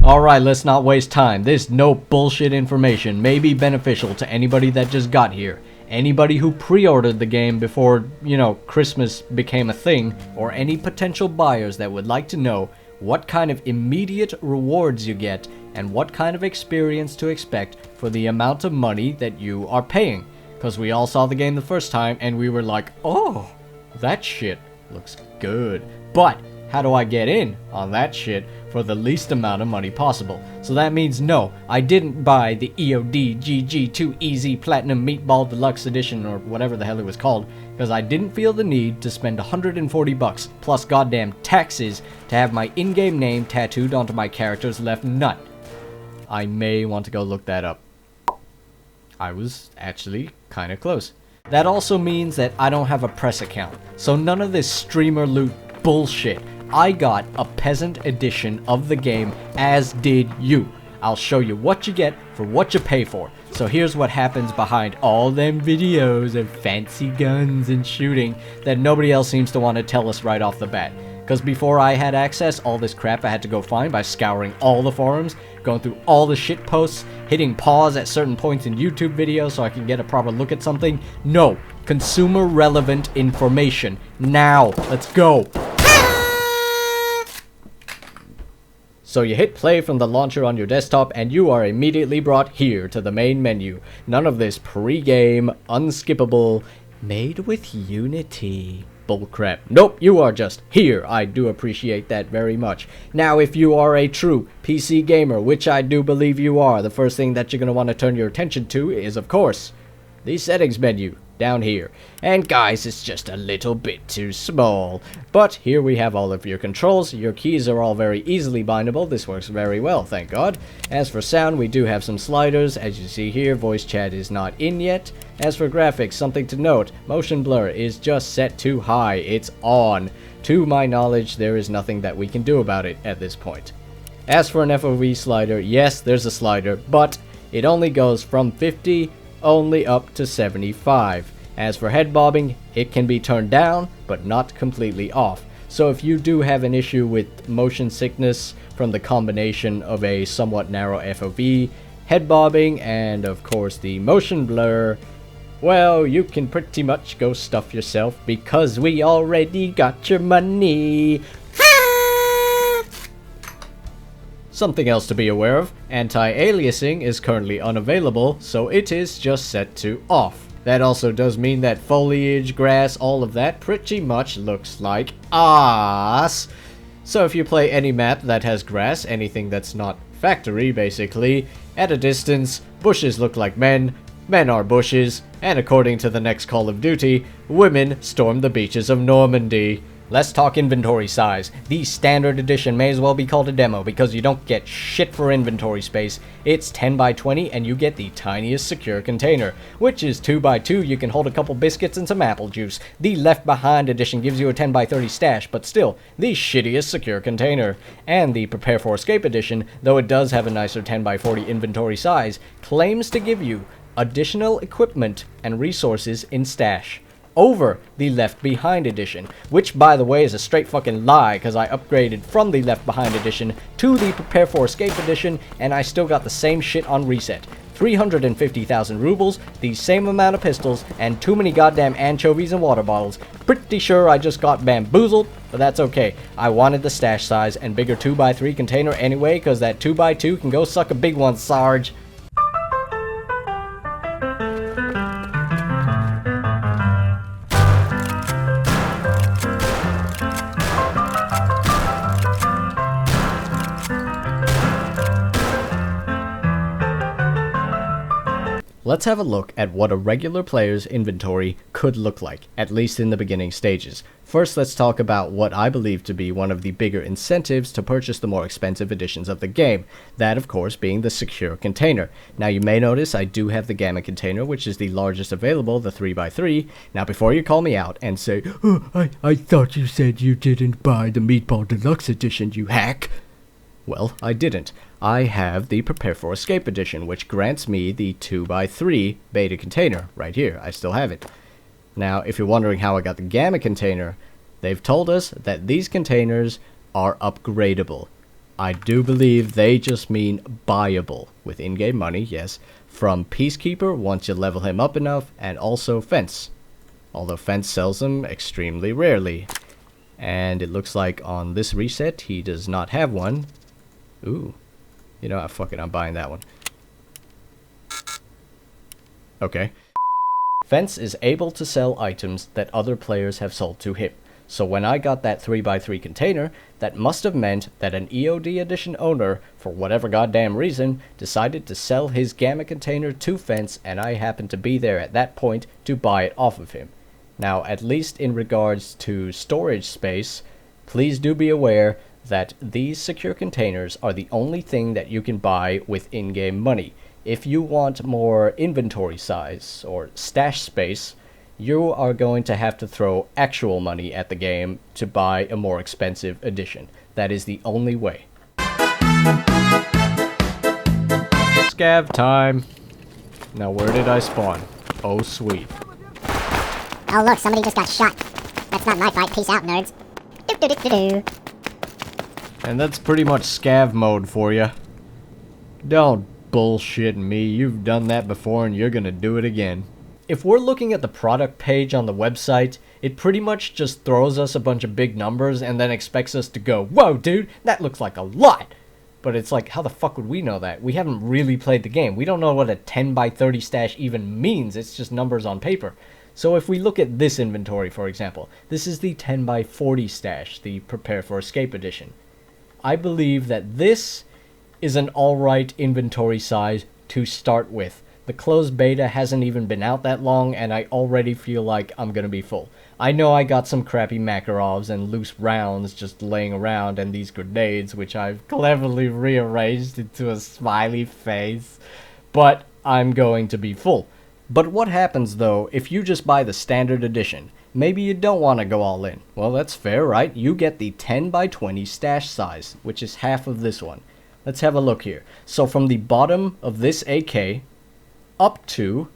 Alright, let's not waste time. This no bullshit information may be beneficial to anybody that just got here. Anybody who pre-ordered the game before, Christmas became a thing, or any potential buyers that would like to know what kind of immediate rewards you get and what kind of experience to expect for the amount of money that you are paying. Because we all saw the game the first time and we were like, oh, that shit looks good. But how do I get in on that shit for the least amount of money possible? So that means no, I didn't buy the EOD GG2 Easy Platinum Meatball Deluxe Edition or whatever the hell it was called, because I didn't feel the need to spend $140 plus goddamn taxes to have my in-game name tattooed onto my character's left nut. I may want to go look that up. I was actually kinda close. That also means that I don't have a press account, so none of this streamer loot bullshit. I got a peasant edition of the game, as did you. I'll show you what you get for what you pay for. So here's what happens behind all them videos of fancy guns and shooting that nobody else seems to want to tell us right off the bat. Because before I had access, all this crap I had to go find by scouring all the forums, going through all the shit posts, hitting pause at certain points in YouTube videos so I can get a proper look at something. No, consumer relevant information. Now, let's go. So you hit play from the launcher on your desktop and you are immediately brought here to the main menu. None of this pre-game, unskippable, made with Unity bullcrap. Nope, you are just here. I do appreciate that very much. Now, if you are a true PC gamer, which I do believe you are, the first thing that you're going to want to turn your attention to is, of course, the settings menu down here. And guys, it's just a little bit too small. But here we have all of your controls. Your keys are all very easily bindable. This works very well, thank God. As for sound, we do have some sliders. As you see here, voice chat is not in yet. As for graphics, something to note, motion blur is just set too high. It's on. To my knowledge, there is nothing that we can do about it at this point. As for an FOV slider, yes, there's a slider, but it only goes from 50 only up to 75. As for head bobbing, it can be turned down, but not completely off. So if you do have an issue with motion sickness from the combination of a somewhat narrow FOV, head bobbing, and of course the motion blur, well, you can pretty much go stuff yourself because we already got your money. Something else to be aware of, anti-aliasing is currently unavailable, so it is just set to off. That also does mean that foliage, grass, all of that pretty much looks like ass. So if you play any map that has grass, anything that's not factory basically, at a distance, bushes look like men, men are bushes, and according to the next Call of Duty, women storm the beaches of Normandy. Let's talk inventory size. The standard edition may as well be called a demo because you don't get shit for inventory space. It's 10 by 20 and you get the tiniest secure container, which is 2 by 2. You can hold a couple biscuits and some apple juice. The Left Behind edition gives you a 10 by 30 stash, but still, the shittiest secure container. And the Prepare for Escape edition, though it does have a nicer 10 by 40 inventory size, claims to give you additional equipment and resources in stash over the Left Behind edition, which by the way is a straight fucking lie because I upgraded from the Left Behind edition to the Prepare for Escape edition and I still got the same shit on reset. 350,000 rubles, the same amount of pistols, and too many goddamn anchovies and water bottles. Pretty sure I just got bamboozled, but that's okay. I wanted the stash size and bigger 2 by 3 container anyway because that 2 by 2 can go suck a big one, Sarge. Let's have a look at what a regular player's inventory could look like, at least in the beginning stages. First, let's talk about what I believe to be one of the bigger incentives to purchase the more expensive editions of the game. That, of course, being the secure container. Now, you may notice I do have the Gamma container, which is the largest available, the 3x3. Now, before you call me out and say, "Oh, I thought you said you didn't buy the Meatball Deluxe edition, you hack." Well, I didn't. I have the Prepare for Escape edition, which grants me the 2x3 beta container, right here. I still have it. Now, if you're wondering how I got the Gamma container, they've told us that these containers are upgradable. I do believe they just mean buyable with in-game money, yes, from Peacekeeper once you level him up enough, and also Fence. Although Fence sells them extremely rarely. And it looks like on this reset, he does not have one. Ooh. You know what, fuck it, I'm buying that one. Okay. Fence is able to sell items that other players have sold to him. So when I got that 3x3 container, that must have meant that an EOD edition owner, for whatever goddamn reason, decided to sell his Gamma container to Fence, and I happened to be there at that point to buy it off of him. Now, at least in regards to storage space, please do be aware that these secure containers are the only thing that you can buy with in-game money. If you want more inventory size or stash space, you are going to have to throw actual money at the game to buy a more expensive edition. That is the only way. Scav time. Now where did I spawn? Oh sweet. Oh look, somebody just got shot. That's not my fight. Peace out, nerds. Do-do-do-do-do. And that's pretty much scav mode for you. Don't bullshit me. You've done that before and you're gonna do it again. If we're looking at the product page on the website, it pretty much just throws us a bunch of big numbers and then expects us to go, whoa dude, that looks like a lot! But it's like, how the fuck would we know that? We haven't really played the game. We don't know what a 10x30 stash even means. It's just numbers on paper. So if we look at this inventory, for example, this is the 10x40 stash, the Prepare for Escape edition. I believe that this is an alright inventory size to start with. The closed beta hasn't even been out that long, and I already feel like I'm gonna be full. I know I got some crappy Makarovs and loose rounds just laying around, and these grenades, which I've cleverly rearranged into a smiley face, but I'm going to be full. But what happens, though, if you just buy the standard edition? Maybe you don't want to go all in. Well, that's fair, right? You get the 10x20 stash size, which is half of this one. Let's have a look here. So from the bottom of this AK up to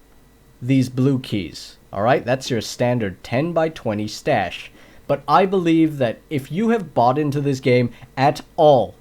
these blue keys, alright? That's your standard 10x20 stash. But I believe that if you have bought into this game at all,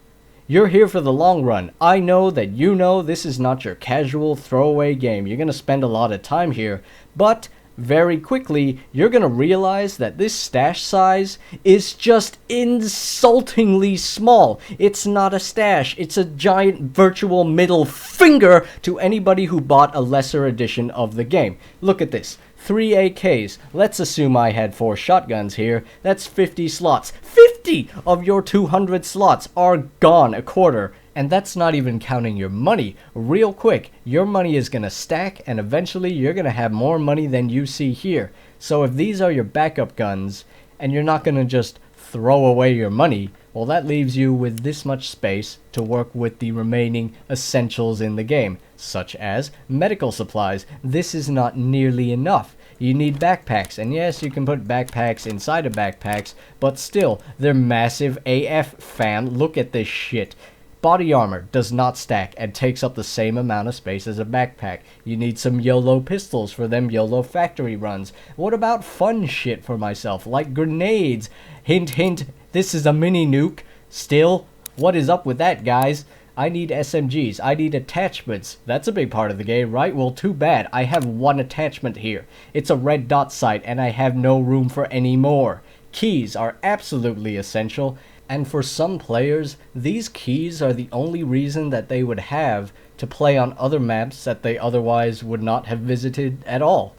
you're here for the long run. I know that you know this is not your casual throwaway game. You're going to spend a lot of time here, but very quickly, you're going to realize that this stash size is just insultingly small. It's not a stash. It's a giant virtual middle finger to anybody who bought a lesser edition of the game. Look at this. 3 AKs. Let's assume I had 4 shotguns here. That's 50 slots. 50 of your 200 slots are gone, a quarter. And that's not even counting your money. Real quick, your money is going to stack, and eventually you're going to have more money than you see here. So if these are your backup guns, and you're not going to just throw away your money, well, that leaves you with this much space to work with the remaining essentials in the game, such as medical supplies. This is not nearly enough. You need backpacks, and yes, you can put backpacks inside of backpacks, but still, they're massive AF, fam. Look at this shit. Body armor does not stack and takes up the same amount of space as a backpack. You need some YOLO pistols for them YOLO factory runs. What about fun shit for myself, like grenades? Hint, hint, this is a mini nuke. Still, what is up with that, guys? I need SMGs. I need attachments. That's a big part of the game, right? Well, too bad. I have one attachment here. It's a red dot sight, and I have no room for any more. Keys are absolutely essential. And for some players, these keys are the only reason that they would have to play on other maps that they otherwise would not have visited at all.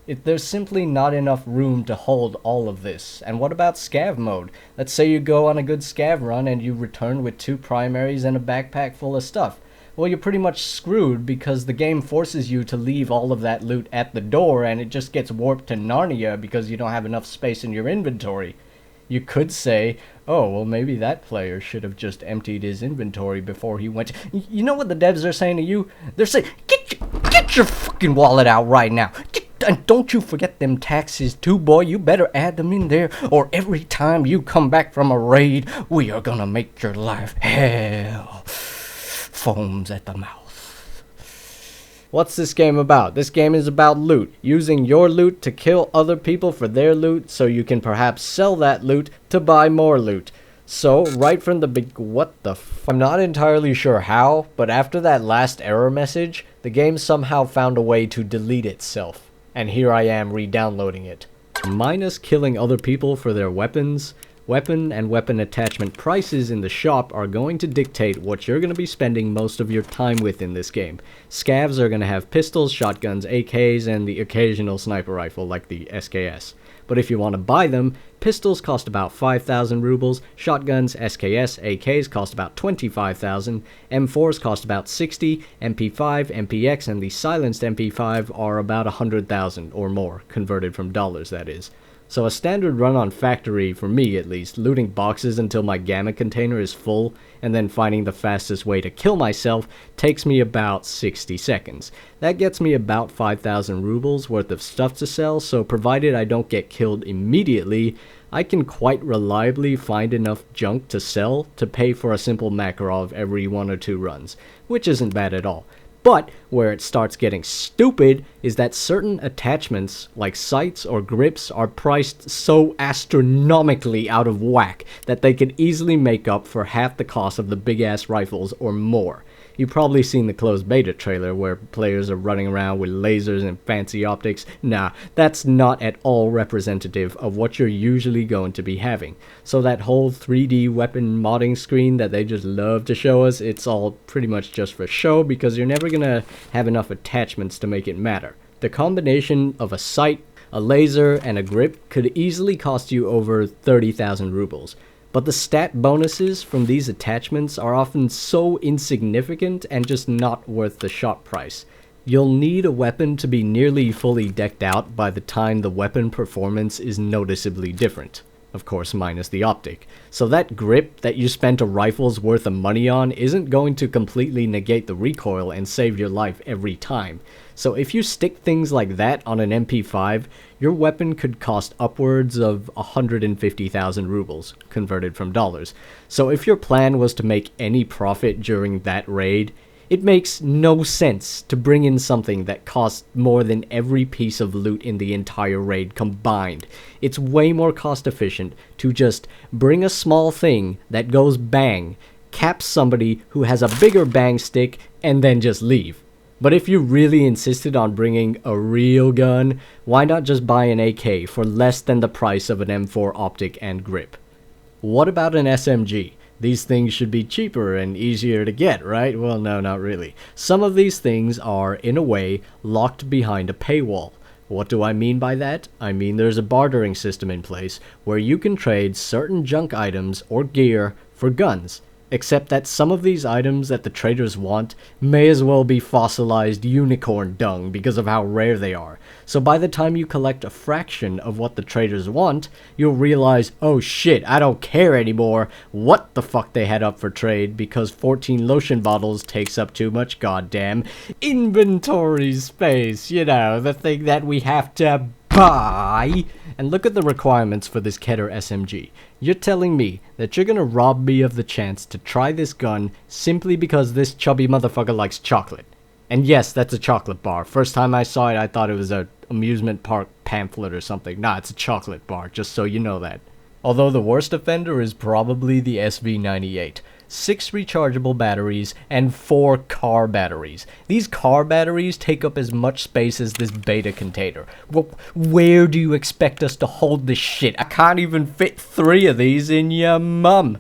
There's simply not enough room to hold all of this. And what about scav mode? Let's say you go on a good scav run and you return with 2 primaries and a backpack full of stuff. Well, you're pretty much screwed because the game forces you to leave all of that loot at the door, and it just gets warped to Narnia because you don't have enough space in your inventory. You could say, oh, well, maybe that player should have just emptied his inventory before he went. You know what the devs are saying to you? They're saying, get your fucking wallet out right now. And don't you forget them taxes too, boy. You better add them in there, or every time you come back from a raid, we are gonna make your life hell. Foams at the mouth. What's this game about? This game is about loot. Using your loot to kill other people for their loot so you can perhaps sell that loot to buy more loot. So, right from the what the I'm not entirely sure how, but after that last error message, the game somehow found a way to delete itself. And here I am re-downloading it. Minus killing other people for their weapons, weapon and weapon attachment prices in the shop are going to dictate what you're going to be spending most of your time with in this game. Scavs are going to have pistols, shotguns, AKs, and the occasional sniper rifle like the SKS. But if you want to buy them, pistols cost about 5,000 rubles, shotguns, SKS, AKs cost about 25,000, M4s cost about 60, MP5, MPX, and the silenced MP5 are about 100,000 or more, converted from dollars that is. So a standard run on factory, for me at least, looting boxes until my gamma container is full, and then finding the fastest way to kill myself, takes me about 60 seconds. That gets me about 5,000 rubles worth of stuff to sell, so provided I don't get killed immediately, I can quite reliably find enough junk to sell to pay for a simple Makarov every 1 or 2 runs, which isn't bad at all. But where it starts getting stupid is that certain attachments, like sights or grips, are priced so astronomically out of whack that they could easily make up for half the cost of the big-ass rifles or more. You've probably seen the closed beta trailer where players are running around with lasers and fancy optics. Nah, that's not at all representative of what you're usually going to be having. So that whole 3D weapon modding screen that they just love to show us, it's all pretty much just for show because you're never gonna have enough attachments to make it matter. The combination of a sight, a laser, and a grip could easily cost you over 30,000 rubles. But the stat bonuses from these attachments are often so insignificant and just not worth the shop price. You'll need a weapon to be nearly fully decked out by the time the weapon performance is noticeably different. Of course, minus the optic. So that grip that you spent a rifle's worth of money on isn't going to completely negate the recoil and save your life every time. So if you stick things like that on an MP5, your weapon could cost upwards of 150,000 rubles, converted from dollars. So if your plan was to make any profit during that raid, it makes no sense to bring in something that costs more than every piece of loot in the entire raid combined. It's way more cost efficient to just bring a small thing that goes bang, cap somebody who has a bigger bang stick, and then just leave. But if you really insisted on bringing a real gun, why not just buy an AK for less than the price of an M4 optic and grip? What about an SMG? These things should be cheaper and easier to get, right? Well, no, not really. Some of these things are, in a way, locked behind a paywall. What do I mean by that? I mean there's a bartering system in place where you can trade certain junk items or gear for guns. Except that some of these items that the traders want may as well be fossilized unicorn dung because of how rare they are. So by the time you collect a fraction of what the traders want, you'll realize, oh shit, I don't care anymore what the fuck they had up for trade because 14 lotion bottles takes up too much goddamn inventory space. You know, the thing that we have to buy. And look at the requirements for this Keter SMG. You're telling me that you're gonna rob me of the chance to try this gun simply because this chubby motherfucker likes chocolate. And yes, that's a chocolate bar. First time I saw it, I thought it was a amusement park pamphlet or something. Nah, it's a chocolate bar, just so you know that. Although the worst offender is probably the SV98. 6 rechargeable batteries, and 4 car batteries. These car batteries take up as much space as this beta container. Well, where do you expect us to hold this shit? I can't even fit 3 of these in your mum.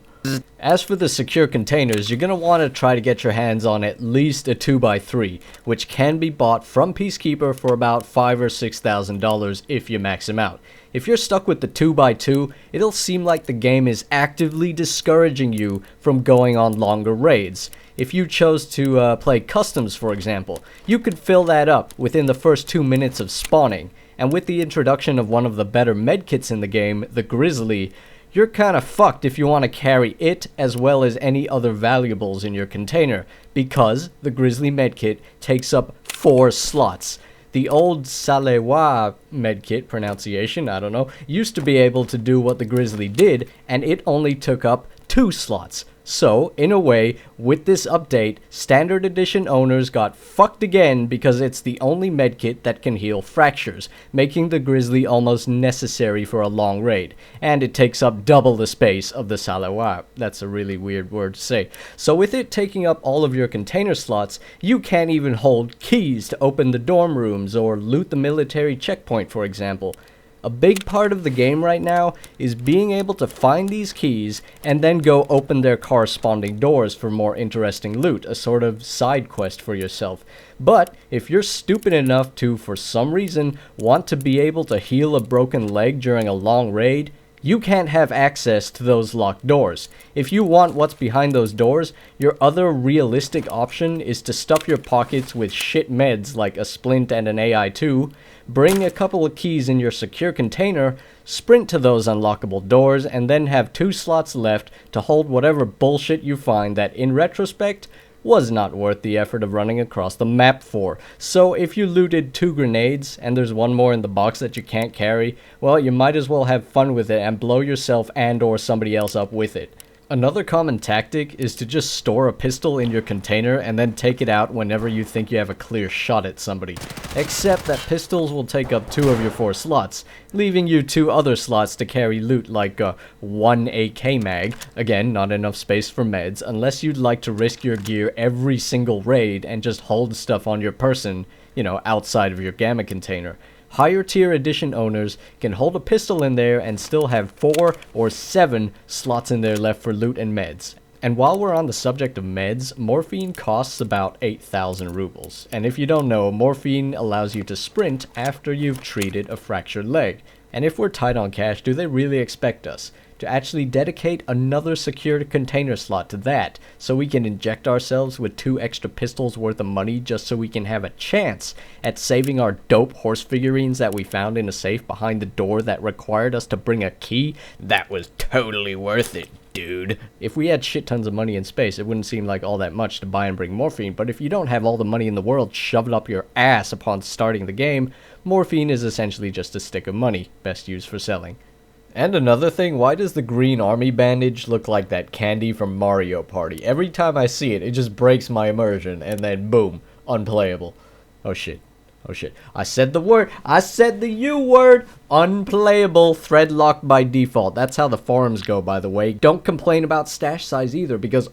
As for the secure containers, you're going to want to try to get your hands on at least a 2x3, which can be bought from Peacekeeper for about $5,000 or $6,000 if you max them out. If you're stuck with the 2x2, it'll seem like the game is actively discouraging you from going on longer raids. If you chose to play customs, for example, you could fill that up within the first 2 minutes of spawning, and with the introduction of one of the better medkits in the game, the Grizzly, you're kinda fucked if you want to carry it as well as any other valuables in your container, because the Grizzly medkit takes up 4 slots. The old Salewa medkit pronunciation, I don't know, used to be able to do what the Grizzly did, and it only took up 2 slots. So, in a way, with this update, Standard Edition owners got fucked again because it's the only medkit that can heal fractures, making the Grizzly almost necessary for a long raid, and it takes up double the space of the Salawat. That's a really weird word to say. So with it taking up all of your container slots, you can't even hold keys to open the dorm rooms or loot the military checkpoint, for example. A big part of the game right now is being able to find these keys and then go open their corresponding doors for more interesting loot, a sort of side quest for yourself. But if you're stupid enough to, for some reason, want to be able to heal a broken leg during a long raid, you can't have access to those locked doors. If you want what's behind those doors, your other realistic option is to stuff your pockets with shit meds like a splint and an AI2, bring a couple of keys in your secure container, sprint to those unlockable doors, and then have 2 slots left to hold whatever bullshit you find that, in retrospect, was not worth the effort of running across the map for. So if you looted 2 grenades and there's one more in the box that you can't carry, well, you might as well have fun with it and blow yourself and or somebody else up with it. Another common tactic is to just store a pistol in your container and then take it out whenever you think you have a clear shot at somebody. Except that pistols will take up 2 of your 4 slots, leaving you 2 other slots to carry loot like 1 AK mag, again not enough space for meds, unless you'd like to risk your gear every single raid and just hold stuff on your person, you know, outside of your gamma container. Higher tier edition owners can hold a pistol in there and still have 4 or 7 slots in there left for loot and meds. And while we're on the subject of meds, morphine costs about 8,000 rubles. And if you don't know, morphine allows you to sprint after you've treated a fractured leg. And if we're tight on cash, do they really expect us to actually dedicate another secure container slot to that, so we can inject ourselves with 2 extra pistols worth of money just so we can have a chance at saving our dope horse figurines that we found in a safe behind the door that required us to bring a key? That was totally worth it, dude. If we had shit tons of money in space, it wouldn't seem like all that much to buy and bring morphine, but if you don't have all the money in the world shoved up your ass upon starting the game, morphine is essentially just a stick of money, best used for selling. And another thing, why does the green army bandage look like that candy from Mario Party? Every time I see it, it just breaks my immersion, and then boom, unplayable. Oh shit. Oh shit. I said the word. I said the U word. Unplayable, thread locked by default. That's how the forums go, by the way. Don't complain about stash size either, because,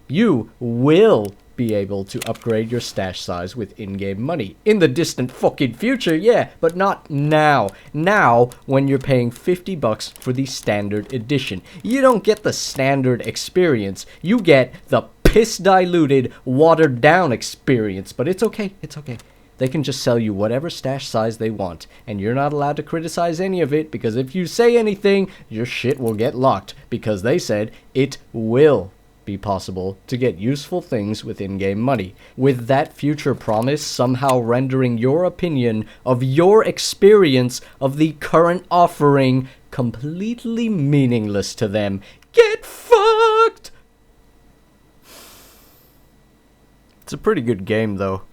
you will be able to upgrade your stash size with in-game money. In the distant fucking future, yeah, but not now. Now, when you're paying $50 for the standard edition. You don't get the standard experience. You get the piss-diluted, watered-down experience. But it's okay, it's okay. They can just sell you whatever stash size they want, and you're not allowed to criticize any of it, because if you say anything, your shit will get locked, because they said it will be possible to get useful things with in-game money, with that future promise somehow rendering your opinion of your experience of the current offering completely meaningless to them. Get fucked! It's a pretty good game, though.